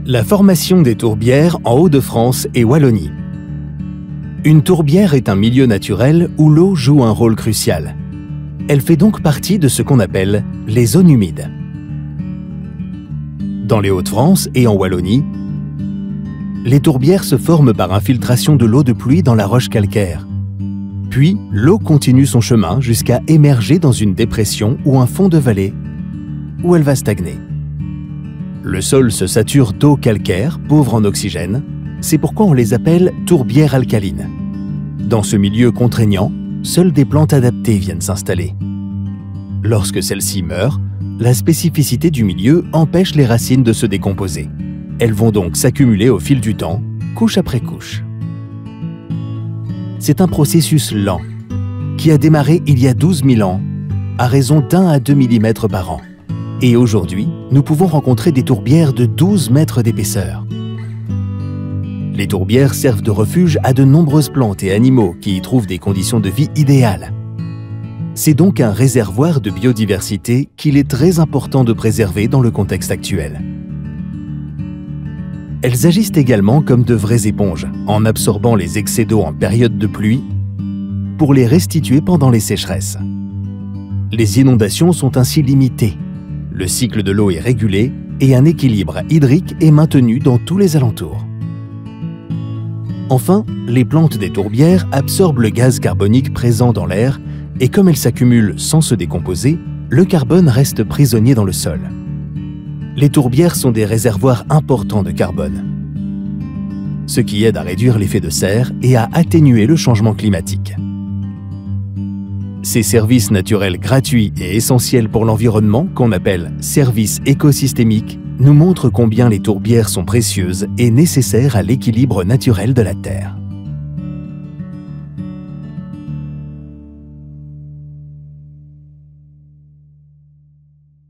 La formation des tourbières en Hauts-de-France et Wallonie. Une tourbière est un milieu naturel où l'eau joue un rôle crucial. Elle fait donc partie de ce qu'on appelle les zones humides. Dans les Hauts-de-France et en Wallonie, les tourbières se forment par infiltration de l'eau de pluie dans la roche calcaire. Puis, l'eau continue son chemin jusqu'à émerger dans une dépression ou un fond de vallée, où elle va stagner. Le sol se sature d'eau calcaire, pauvre en oxygène. C'est pourquoi on les appelle tourbières alcalines. Dans ce milieu contraignant, seules des plantes adaptées viennent s'installer. Lorsque celles-ci meurent, la spécificité du milieu empêche les racines de se décomposer. Elles vont donc s'accumuler au fil du temps, couche après couche. C'est un processus lent, qui a démarré il y a 12 000 ans, à raison d'1 à 2 mm par an. Et aujourd'hui, nous pouvons rencontrer des tourbières de 12 mètres d'épaisseur. Les tourbières servent de refuge à de nombreuses plantes et animaux qui y trouvent des conditions de vie idéales. C'est donc un réservoir de biodiversité qu'il est très important de préserver dans le contexte actuel. Elles agissent également comme de vraies éponges, en absorbant les excès d'eau en période de pluie pour les restituer pendant les sécheresses. Les inondations sont ainsi limitées. Le cycle de l'eau est régulé et un équilibre hydrique est maintenu dans tous les alentours. Enfin, les plantes des tourbières absorbent le gaz carbonique présent dans l'air et comme elles s'accumulent sans se décomposer, le carbone reste prisonnier dans le sol. Les tourbières sont des réservoirs importants de carbone, ce qui aide à réduire l'effet de serre et à atténuer le changement climatique. Ces services naturels gratuits et essentiels pour l'environnement, qu'on appelle services écosystémiques, nous montrent combien les tourbières sont précieuses et nécessaires à l'équilibre naturel de la Terre.